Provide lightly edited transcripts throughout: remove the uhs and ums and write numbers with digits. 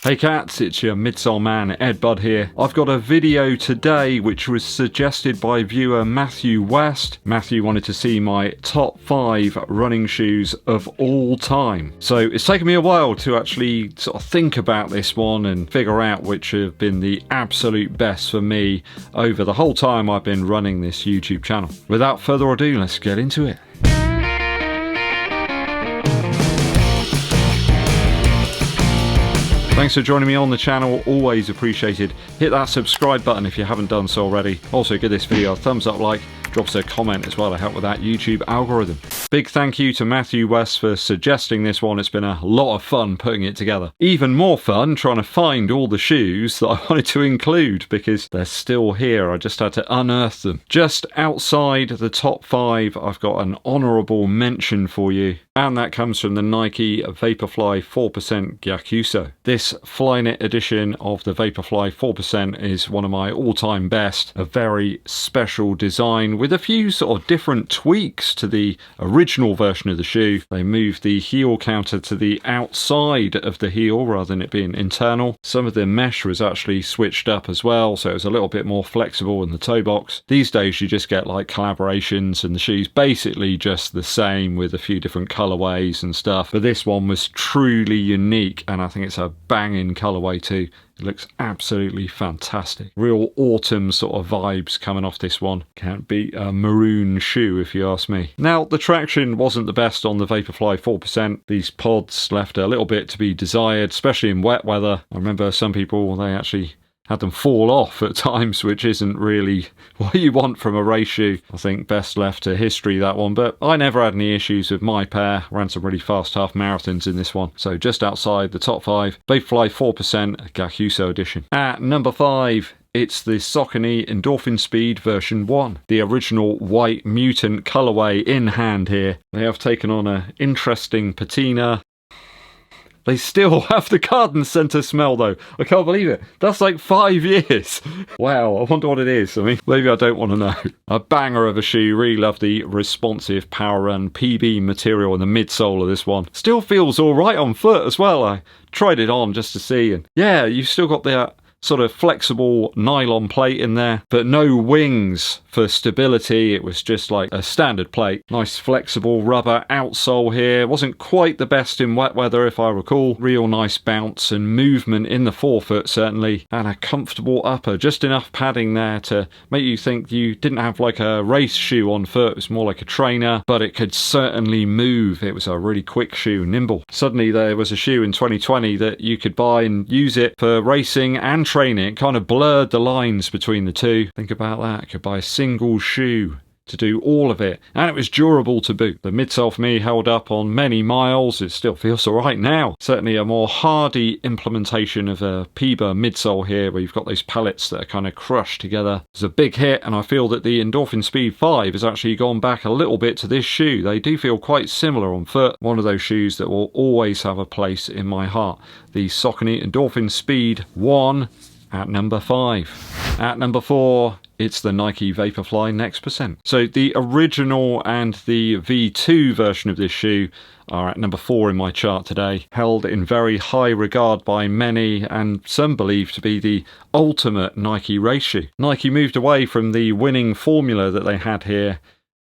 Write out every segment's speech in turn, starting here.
Hey cats, it's your midsole man EDDBUD here. I've got a video today which was suggested by viewer Matthew West. Matthew wanted to see my top 5 running shoes of all time. So it's taken me a while to actually sort of think about this one and figure out which have been the absolute best for me over the whole time I've been running this YouTube channel. Without further ado, let's get into it. Thanks for joining me on the channel, always appreciated. Hit that subscribe button if you haven't done so already. Also give this video a thumbs up like, drop us a comment as well to help with that YouTube algorithm. Big thank you to Matthew West for suggesting this one. It's been a lot of fun putting it together. Even more fun trying to find all the shoes that I wanted to include because they're still here. I just had to unearth them. Just outside the top 5, I've got an honourable mention for you. And that comes from the Nike Vaporfly 4% Gyakuso. This Flyknit edition of the Vaporfly 4% is one of my all-time best. A very special design with a few sort of different tweaks to the original version of the shoe. They moved the heel counter to the outside of the heel rather than it being internal. Some of the mesh was actually switched up as well, so it was a little bit more flexible in the toe box. These days you just get like collaborations and the shoe's basically just the same with a few different colorways and stuff, but this one was truly unique and I think it's a banging colorway too. It looks absolutely fantastic. Real autumn sort of vibes coming off this one. Can't beat a maroon shoe if you ask me. Now, the traction wasn't the best on the Vaporfly 4%. These pods left a little bit to be desired, especially in wet weather. I remember some people, they actually had them fall off at times, which isn't really what you want from a race shoe. I think best left to history, that one. But I never had any issues with my pair. Ran some really fast half marathons in this one. So just outside the top 5, Vaporfly 4% Gyakuso edition. At number 5, it's the Saucony Endorphin Speed version 1. The original white mutant colourway in hand here. They have taken on an interesting patina. They still have the garden centre smell though. I can't believe it. That's like 5 years. Wow, I wonder what it is. I mean, maybe I don't want to know. A banger of a shoe. Really love the responsive Power Run PB material in the midsole of this one. Still feels alright on foot as well. I tried it on just to see, and yeah, you've still got the sort of flexible nylon plate in there, but no wings for stability. It was just like a standard plate. Nice flexible rubber outsole here. Wasn't quite the best in wet weather if I recall. Real nice bounce and movement in the forefoot certainly, and a comfortable upper. Just enough padding there to make you think you didn't have like a race shoe on foot. It was more like a trainer, but it could certainly move. It was a really quick shoe, nimble. Suddenly there was a shoe in 2020 that you could buy and use it for racing and training. It kind of blurred the lines between the two. Think about that. You could buy a single shoe to do all of it, and it was durable to boot. The midsole for me held up on many miles. It still feels alright now. Certainly a more hardy implementation of a PBA midsole here, where you've got those pellets that are kind of crushed together. It's a big hit, and I feel that the Endorphin Speed 5 has actually gone back a little bit to this shoe. They do feel quite similar on foot. One of those shoes that will always have a place in my heart. The Saucony Endorphin Speed 1 at number 5. At number 4, it's the Nike Vaporfly Next Percent. So the original and the V2 version of this shoe are at number 4 in my chart today. Held in very high regard by many, and some believe to be the ultimate Nike race shoe. Nike moved away from the winning formula that they had here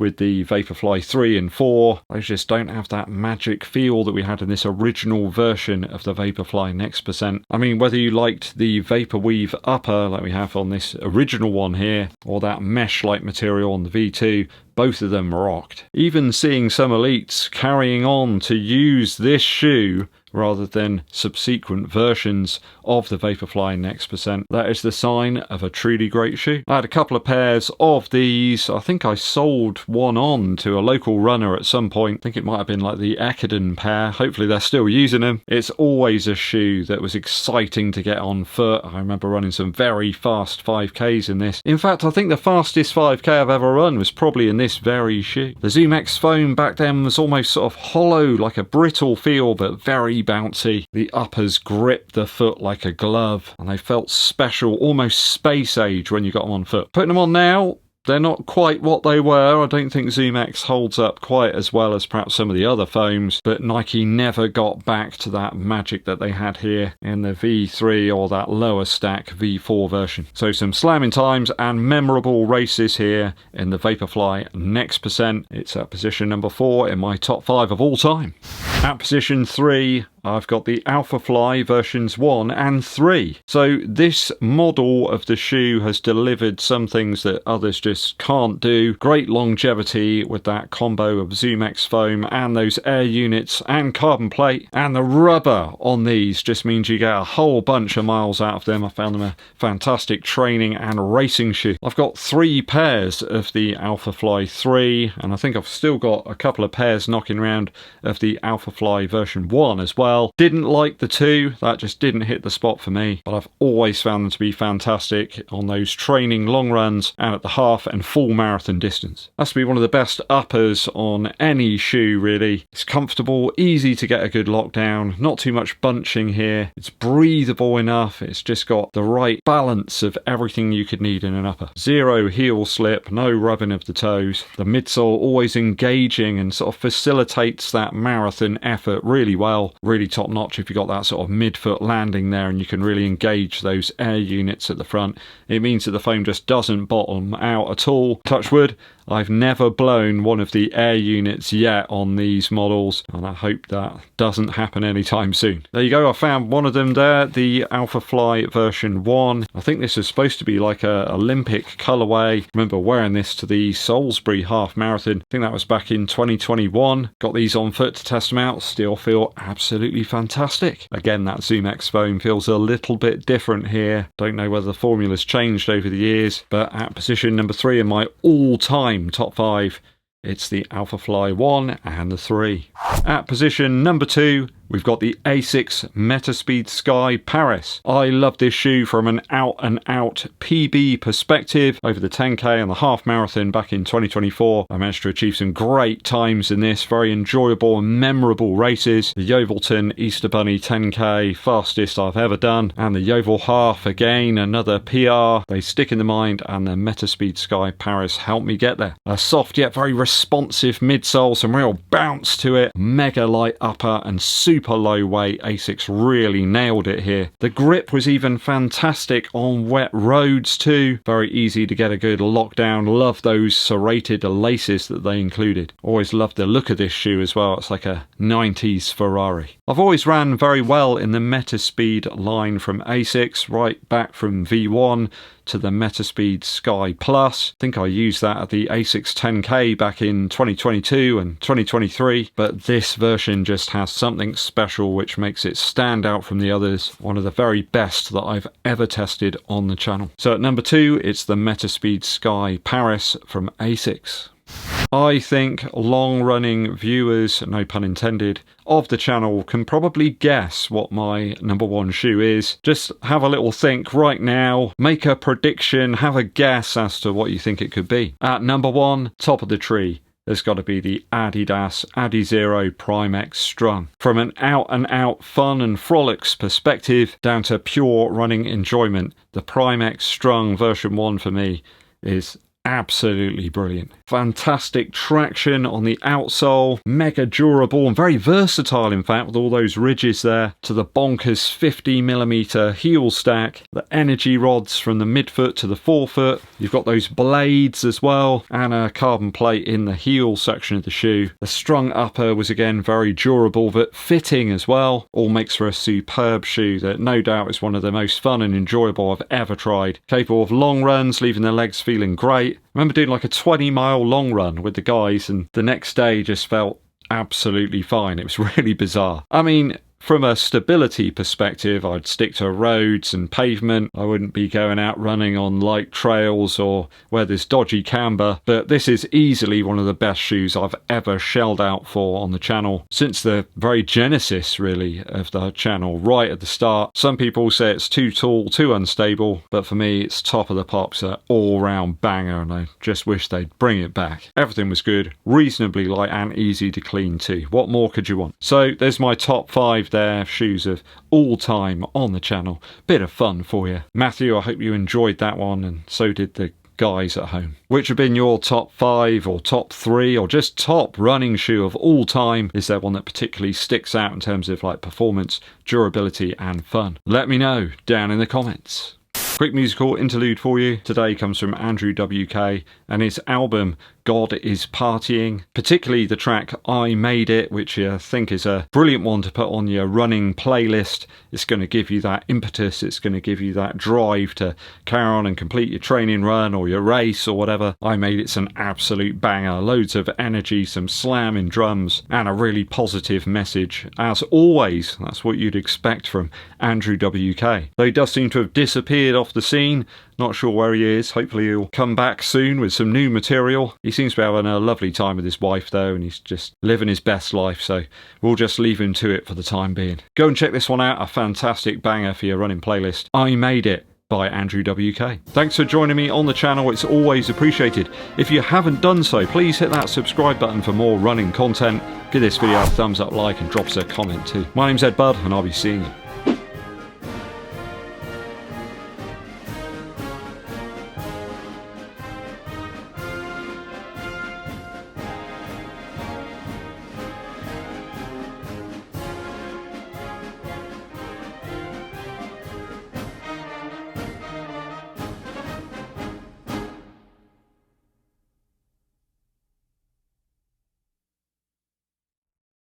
with the Vaporfly 3 and 4. Those just don't have that magic feel that we had in this original version of the Vaporfly Next Percent. I mean, whether you liked the Vaporweave upper like we have on this original one here, or that mesh-like material on the V2, both of them rocked. Even seeing some elites carrying on to use this shoe rather than subsequent versions of the Vaporfly Next Percent. That is the sign of a truly great shoe. I had a couple of pairs of these. I think I sold one on to a local runner at some point. I think it might have been like the EDDBUD pair. Hopefully they're still using them. It's always a shoe that was exciting to get on foot. I remember running some very fast 5Ks in this. In fact, I think the fastest 5K I've ever run was probably in this very shoe. The Zoom X foam back then was almost sort of hollow, like a brittle feel, but very bouncy. The uppers gripped the foot like a glove, and they felt special, almost space age when you got them on foot. Putting them on now, They're not quite what they were. I don't think Zoom X holds up quite as well as perhaps some of the other foams, but Nike never got back to that magic that they had here in the V3 or that lower stack V4 version. So some slamming times and memorable races here in the Vaporfly Next Percent. It's at position number 4 in my top 5 of all time. At position 3, I've got the Alphafly versions 1 and 3. So this model of the shoe has delivered some things that others just can't do. Great longevity with that combo of Zoom X foam and those air units and carbon plate. And the rubber on these just means you get a whole bunch of miles out of them. I found them a fantastic training and racing shoe. I've got 3 pairs of the Alphafly 3, and I think I've still got a couple of pairs knocking around of the Alphafly version 1 as well. Didn't like the 2, that just didn't hit the spot for me, but I've always found them to be fantastic on those training long runs and at the half and full marathon distance. That's to be one of the best uppers on any shoe really. It's comfortable, easy to get a good lockdown, not too much bunching here, it's breathable enough, it's just got the right balance of everything you could need in an upper. Zero heel slip, no rubbing of the toes, the midsole always engaging and sort of facilitates that marathon effort really well, really top notch if you've got that sort of mid-foot landing there and you can really engage those air units at the front. It means that the foam just doesn't bottom out at all. Touch wood, I've never blown one of the air units yet on these models, and I hope that doesn't happen anytime soon. There you go, I found one of them there, the Alphafly version 1. I think this is supposed to be like a Olympic colourway. I remember wearing this to the Salisbury half marathon. I think that was back in 2021. Got these on foot to test them out, still feel absolutely fantastic. Again, that Zoom X foam feels a little bit different here. Don't know whether the formula's changed over the years, but at position number 3 in my all-time top 5, it's the Alphafly 1 and the 3. At position number 2, we've got the Asics Metaspeed Sky Paris. I love this shoe from an out-and-out PB perspective. Over the 10k and the half marathon back in 2024, I managed to achieve some great times in this, very enjoyable and memorable races. The Yeovilton Easter Bunny 10k, fastest I've ever done, and the Yeovil Half, again, another PR. They stick in the mind, and the Metaspeed Sky Paris helped me get there. A soft yet very responsive midsole, some real bounce to it, mega light upper, and super low weight. Asics really nailed it here. The grip was even fantastic on wet roads too. Very easy to get a good lockdown. Love those serrated laces that they included. Always loved the look of this shoe as well. It's like a 90s Ferrari. I've always ran very well in the Metaspeed line from Asics, right back from V1 to the Metaspeed Sky Plus. I think I used that at the Asics 10k back in 2022 and 2023, but this version just has something special which makes it stand out from the others. One of the very best that I've ever tested on the channel. So at number 2, it's the Metaspeed Sky Paris from Asics. I think long-running viewers, no pun intended, of the channel can probably guess what my number 1 shoe is. Just have a little think right now, make a prediction, have a guess as to what you think it could be. At number 1, top of the tree, there's got to be the Adidas Adizero Prime X Strung. From an out-and-out fun and frolics perspective down to pure running enjoyment, the Prime X Strung version 1 for me is absolutely brilliant. Fantastic traction on the outsole, mega durable and very versatile in fact, with all those ridges there, to the bonkers 50mm heel stack, the energy rods from the midfoot to the forefoot. You've got those blades as well, and a carbon plate in the heel section of the shoe. The strung upper was again very durable but fitting as well. All makes for a superb shoe that no doubt is one of the most fun and enjoyable I've ever tried. Capable of long runs, leaving the legs feeling great. I remember doing like a 20-mile long run with the guys, and the next day just felt absolutely fine. It was really bizarre. I mean, from a stability perspective, I'd stick to roads and pavement. I wouldn't be going out running on light trails or where there's dodgy camber, but this is easily one of the best shoes I've ever shelled out for on the channel since the very genesis really of the channel, right at the start. Some people say it's too tall, too unstable, but for me it's top of the pops, an all-round banger, and I just wish they'd bring it back. Everything was good, reasonably light and easy to clean too. What more could you want? So there's my top 5 there, shoes of all time on the channel. Bit of fun for you. Matthew, I hope you enjoyed that one, and so did the guys at home. Which have been your top 5 or top 3 or just top running shoe of all time? Is there one that particularly sticks out in terms of like performance, durability and fun? Let me know down in the comments. Quick musical interlude for you. Today comes from Andrew WK and his album God Is Partying, particularly the track I Made It, which I think is a brilliant one to put on your running playlist. It's going to give you that impetus, it's going to give you that drive to carry on and complete your training run or your race or whatever. I Made It's an absolute banger, loads of energy, some slamming drums and a really positive message. As always, that's what you'd expect from Andrew WK. Though he does seem to have disappeared off the scene, not sure where he is. Hopefully he'll come back soon with some new material. He seems to be having a lovely time with his wife though, and he's just living his best life, so we'll just leave him to it for the time being. Go and check this one out, a fantastic banger for your running playlist. I Made It by Andrew WK. Thanks for joining me on the channel, it's always appreciated. If you haven't done so, please hit that subscribe button for more running content. Give this video a thumbs up, like and drop us a comment too. My name's EDDBUD and I'll be seeing you